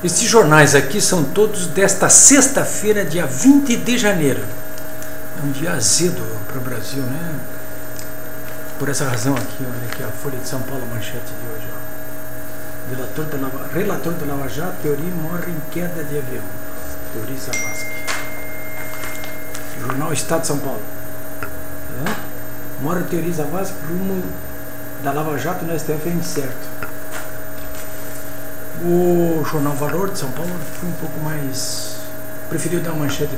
Estes jornais aqui são todos desta sexta-feira, dia 20 de janeiro. É um dia azedo para o Brasil, né? Por essa razão aqui, olha aqui a Folha de São Paulo, a manchete de hoje. Ó. Relator da Lava Jato, Teori morre em queda de avião. Teori Zavascki. Jornal Estado de São Paulo. Morre Teori Zavascki, rumo da Lava Jato no STF é incerto. O jornal Valor de São Paulo foi um pouco mais... preferiu dar uma manchete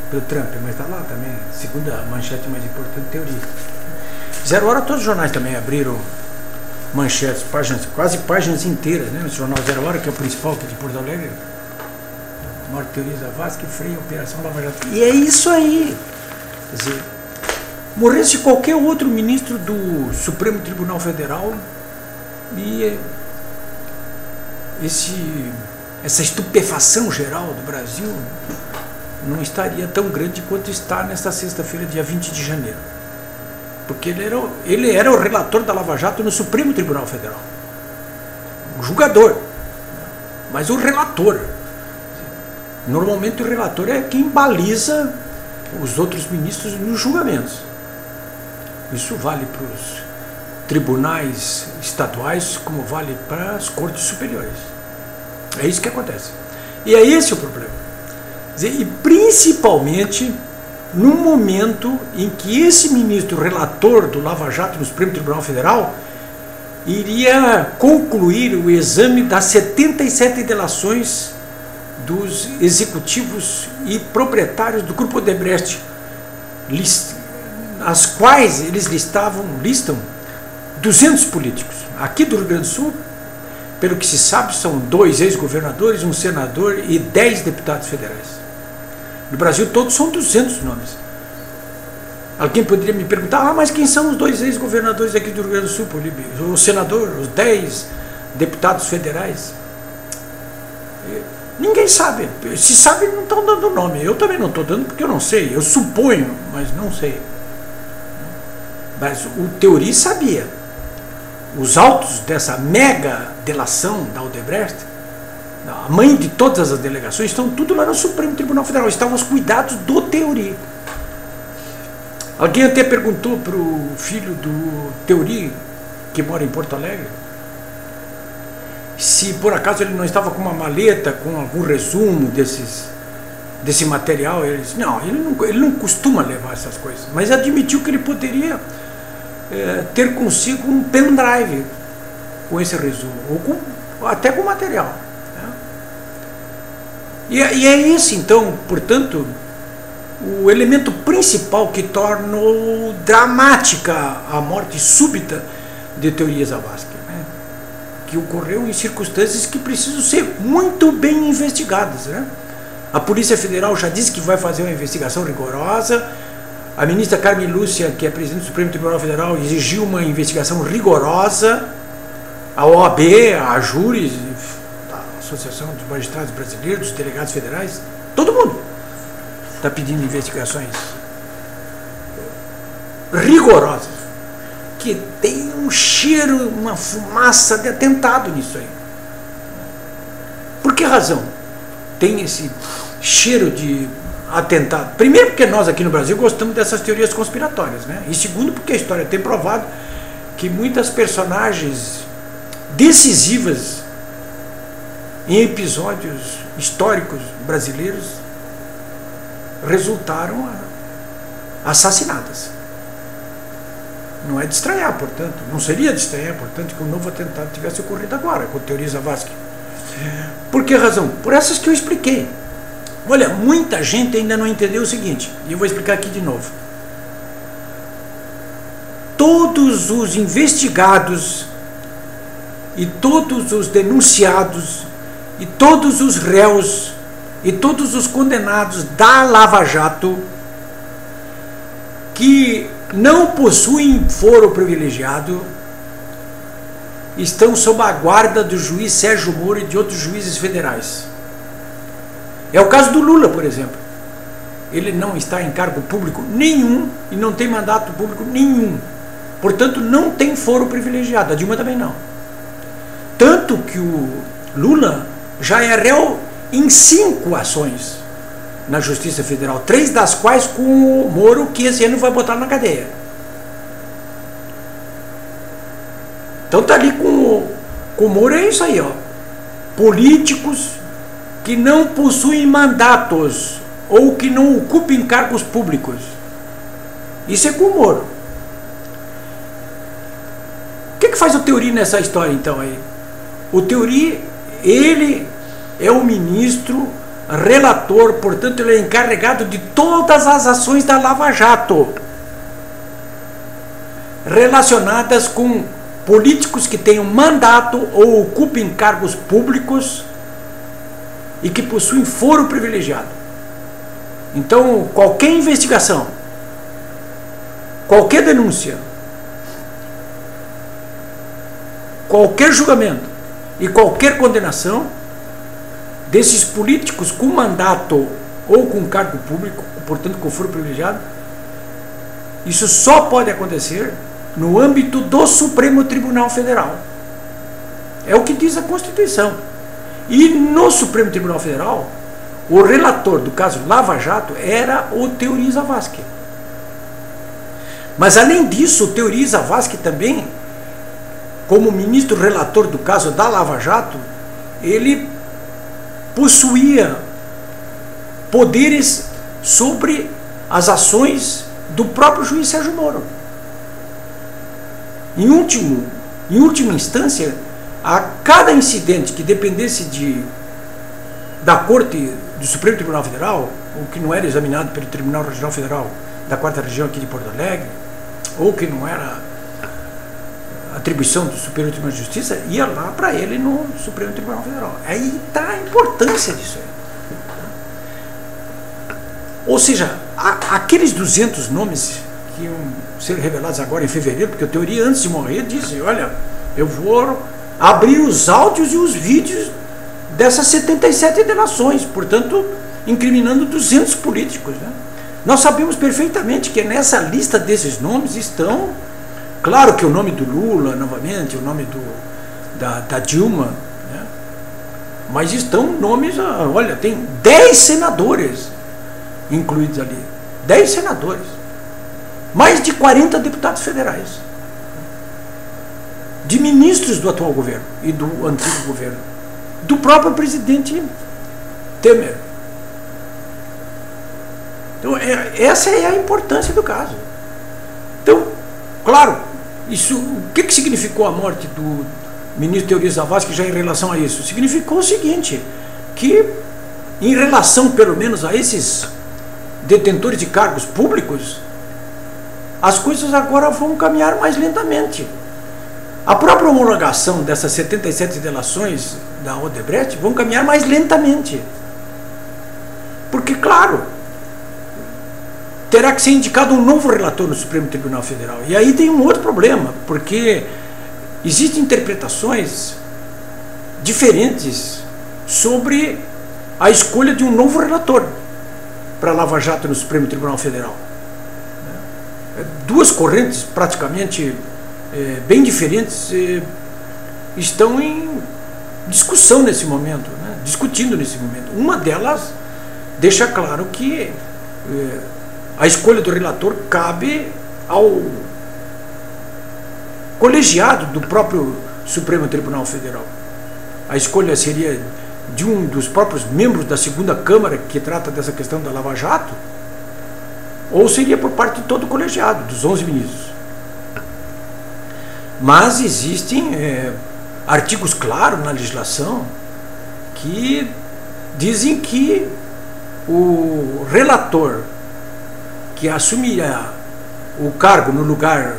para o Trump, mas está lá também, segunda manchete mais importante, Teoria. 0 Hora, todos os jornais também abriram manchetes, páginas, quase páginas inteiras, né? O jornal 0 Hora, que é o principal aqui de Porto Alegre, morte Teoria Zavascki, freia a Operação Lava Jato. E é isso aí. Quer dizer, morresse qualquer outro ministro do Supremo Tribunal Federal e essa estupefação geral do Brasil não estaria tão grande quanto está nesta sexta-feira, dia 20 de janeiro. Porque ele era o relator da Lava Jato no Supremo Tribunal Federal. O julgador, mas o relator. Normalmente o relator é quem baliza os outros ministros nos julgamentos. Isso vale para os tribunais estaduais, como vale para as cortes superiores. É isso que acontece. E é esse o problema. E principalmente no momento em que esse ministro relator do Lava Jato no Supremo Tribunal Federal iria concluir o exame das 77 delações dos executivos e proprietários do Grupo Odebrecht, as quais eles listam 200 políticos. Aqui do Rio Grande do Sul, pelo que se sabe, são 2 ex-governadores, um senador e 10 deputados federais. No Brasil todos são 200 nomes. Alguém poderia me perguntar, mas quem são os 2 ex-governadores aqui do Rio Grande do Sul, Políbio? O senador, os 10 deputados federais? Ninguém sabe. Se sabe, não estão dando nome. Eu também não estou dando porque eu não sei. Eu suponho, mas não sei. Mas o Teori sabia. Os autos dessa mega delação da Odebrecht, a mãe de todas as delegações, estão tudo lá no Supremo Tribunal Federal, estavam aos cuidados do Teori. Alguém até perguntou para o filho do Teori, que mora em Porto Alegre, se por acaso ele não estava com uma maleta, com algum resumo desse material. Ele disse, não, ele não costuma levar essas coisas, mas admitiu que ele poderia ter consigo um pendrive com esse resumo, ou até com material, né? E é esse, então, portanto, o elemento principal que tornou dramática a morte súbita de Teori Zavascki, né? Que ocorreu em circunstâncias que precisam ser muito bem investigadas, né? A Polícia Federal já disse que vai fazer uma investigação rigorosa. A ministra Carmen Lúcia, que é presidente do Supremo Tribunal Federal, exigiu uma investigação rigorosa. A OAB, a Júris, a Associação dos Magistrados Brasileiros, dos Delegados Federais, todo mundo está pedindo investigações rigorosas, que tem um cheiro, uma fumaça de atentado nisso aí. Por que razão tem esse cheiro de atentado? Primeiro, porque nós aqui no Brasil gostamos dessas teorias conspiratórias, né? E segundo, porque a história tem provado que muitas personagens decisivas em episódios históricos brasileiros resultaram assassinadas. Não é de estranhar, portanto, não seria de estranhar, portanto, que um novo atentado tivesse ocorrido agora com a Teori Zavascki. Por que razão? Por essas que eu expliquei. Olha, muita gente ainda não entendeu o seguinte, e eu vou explicar aqui de novo. Todos os investigados e todos os denunciados e todos os réus e todos os condenados da Lava Jato que não possuem foro privilegiado estão sob a guarda do juiz Sérgio Moro e de outros juízes federais. É o caso do Lula, por exemplo. Ele não está em cargo público nenhum e não tem mandato público nenhum. Portanto, não tem foro privilegiado. A Dilma também não. Tanto que o Lula já é réu em 5 ações na Justiça Federal, 3 das quais com o Moro, que esse ano vai botar na cadeia. Então tá ali com o Moro, é isso aí, ó. Políticos que não possuem mandatos ou que não ocupem cargos públicos. Isso é com o Moro. O que faz o Theory nessa história, então, aí? O Theory, ele é o ministro relator, portanto, ele é encarregado de todas as ações da Lava Jato relacionadas com políticos que tenham mandato ou ocupem cargos públicos e que possuem foro privilegiado. Então, qualquer investigação, qualquer denúncia, qualquer julgamento e qualquer condenação desses políticos com mandato ou com cargo público, portanto com foro privilegiado, isso só pode acontecer no âmbito do Supremo Tribunal Federal. É o que diz a Constituição. E no Supremo Tribunal Federal, o relator do caso Lava Jato era o Theory Zavascki. Mas além disso, o Theory Zavascki também, como ministro relator do caso da Lava Jato, ele possuía poderes sobre as ações do próprio juiz Sérgio Moro. Em última instância, a cada incidente que dependesse da Corte do Supremo Tribunal Federal, ou que não era examinado pelo Tribunal Regional Federal da 4ª Região aqui de Porto Alegre, ou que não era atribuição do Superior Tribunal de Justiça, ia lá para ele no Supremo Tribunal Federal. Aí está a importância disso aí. Ou seja, aqueles 200 nomes que iam ser revelados agora em fevereiro, porque a Theory, antes de morrer, disse: olha, eu vou abrir os áudios e os vídeos dessas 77 delações, portanto, incriminando 200 políticos, né? Nós sabemos perfeitamente que nessa lista desses nomes estão, claro que o nome do Lula, novamente, o nome da Dilma, né? Mas estão nomes, olha, tem 10 senadores incluídos ali, 10 senadores, mais de 40 deputados federais, de ministros do atual governo e do antigo governo, do próprio presidente Temer. Então, essa é a importância do caso. Então, claro, isso, o que significou a morte do ministro Theory Zavascki já em relação a isso? Significou o seguinte, que em relação pelo menos a esses detentores de cargos públicos, as coisas agora vão caminhar mais lentamente. A própria homologação dessas 77 delações da Odebrecht vão caminhar mais lentamente. Porque, claro, terá que ser indicado um novo relator no Supremo Tribunal Federal. E aí tem um outro problema, porque existem interpretações diferentes sobre a escolha de um novo relator para a Lava Jato no Supremo Tribunal Federal. Duas correntes praticamente bem diferentes estão em discussão nesse momento, né? Discutindo nesse momento. Uma delas deixa claro que a escolha do relator cabe ao colegiado do próprio Supremo Tribunal Federal. A escolha seria de um dos próprios membros da segunda Câmara que trata dessa questão da Lava Jato, ou seria por parte de todo o colegiado, dos 11 ministros. Mas existem artigos claros na legislação que dizem que o relator que assumirá o cargo no lugar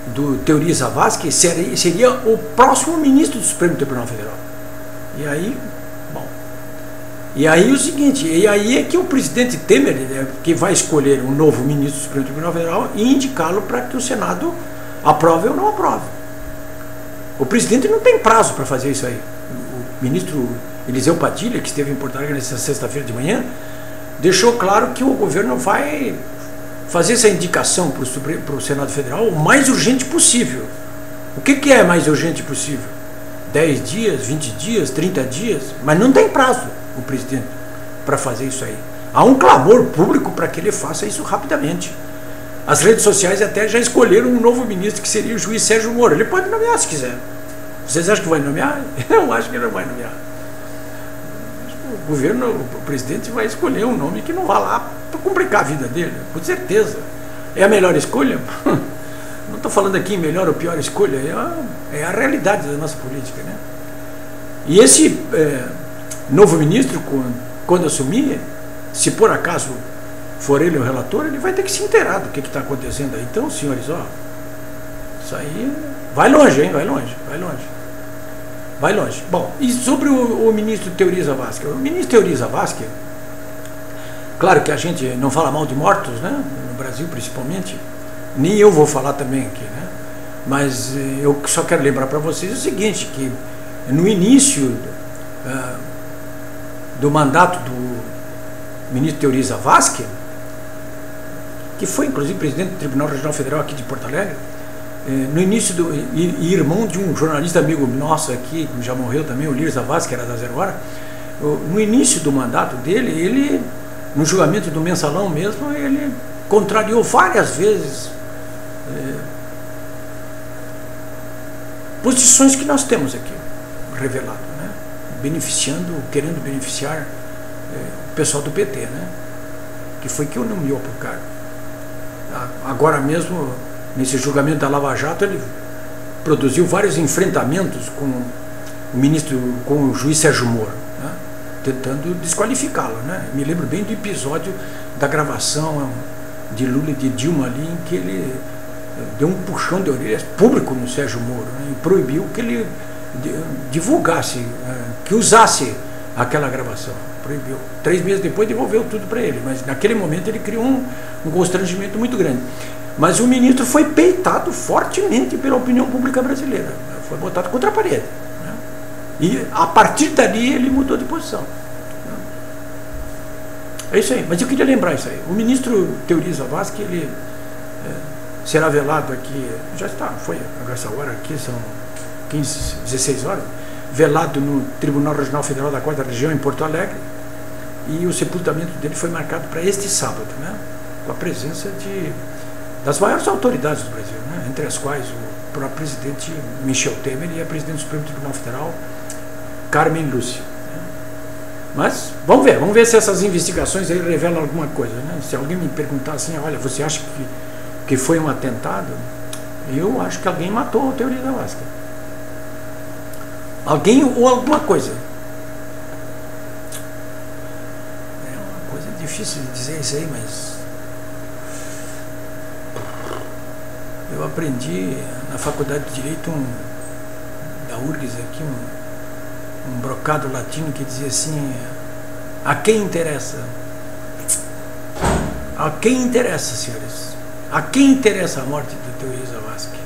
do Theory Zavascki seria o próximo ministro do Supremo Tribunal Federal. E aí, bom, e aí o seguinte, e aí é que o presidente Temer que vai escolher um novo ministro do Supremo Tribunal Federal e indicá-lo para que o Senado aprove ou não aprove. O presidente não tem prazo para fazer isso aí. O ministro Eliseu Padilha, que esteve em Porto Alegre nessa sexta-feira de manhã, deixou claro que o governo vai fazer essa indicação para o Senado Federal o mais urgente possível. O que é mais urgente possível? 10 dias, 20 dias, 30 dias, mas não tem prazo o presidente para fazer isso aí. Há um clamor público para que ele faça isso rapidamente. As redes sociais até já escolheram um novo ministro, que seria o juiz Sérgio Moro. Ele pode nomear se quiser. Vocês acham que vai nomear? Eu acho que ele não vai nomear. O governo, o presidente vai escolher um nome que não vá lá para complicar a vida dele, com certeza. É a melhor escolha? Não estou falando aqui em melhor ou pior escolha, é a realidade da nossa política, né? E esse novo ministro, quando assumir, se por acaso for ele o relator, ele vai ter que se inteirar do que está acontecendo aí. Então, senhores, ó, isso aí vai longe, hein? Vai longe, vai longe. Vai longe. Bom, e sobre o ministro Teori Zavascki? O ministro Teori Zavascki, claro que a gente não fala mal de mortos, né? No Brasil principalmente, nem eu vou falar também aqui, né? Mas eu só quero lembrar para vocês o seguinte, que no início do mandato do ministro Teori Zavascki, que foi inclusive presidente do Tribunal Regional Federal aqui de Porto Alegre, no início e irmão de um jornalista amigo nosso aqui, que já morreu também, o Lir Zavascki, que era da Zero Hora, no início do mandato dele, ele, no julgamento do mensalão mesmo, ele contrariou várias vezes posições que nós temos aqui revelado, né? Querendo beneficiar o pessoal do PT, né? Que foi que o nomeou para o cargo. Agora mesmo, nesse julgamento da Lava Jato, ele produziu vários enfrentamentos com o juiz Sérgio Moro, né? Tentando desqualificá-lo, né? Me lembro bem do episódio da gravação de Lula e de Dilma ali, em que ele deu um puxão de orelhas público no Sérgio Moro, né? E proibiu que ele divulgasse, que usasse aquela gravação. Proibiu. 3 meses depois devolveu tudo para ele, mas naquele momento ele criou um constrangimento muito grande. Mas o ministro foi peitado fortemente pela opinião pública brasileira, foi botado contra a parede, né? E a partir dali ele mudou de posição, né? É isso aí, mas eu queria lembrar isso aí. O ministro Teori Zavascki, ele será velado aqui, já está, foi essa hora aqui, são 15, 16 horas, velado no Tribunal Regional Federal da 4ª Região, em Porto Alegre, e o sepultamento dele foi marcado para este sábado, né? Com a presença das maiores autoridades do Brasil, né? Entre as quais o próprio presidente Michel Temer e a presidente do Supremo Tribunal Federal, Carmen Lúcia, né? Mas vamos ver se essas investigações aí revelam alguma coisa, né? Se alguém me perguntar assim, olha, você acha que foi um atentado? Eu acho que alguém matou o Teori Zavascki. Alguém ou alguma coisa. É uma coisa difícil de dizer isso aí, mas eu aprendi na faculdade de Direito da URGS aqui, um brocado latino que dizia assim: a quem interessa? A quem interessa, senhores? A quem interessa a morte do Teori Zavascki?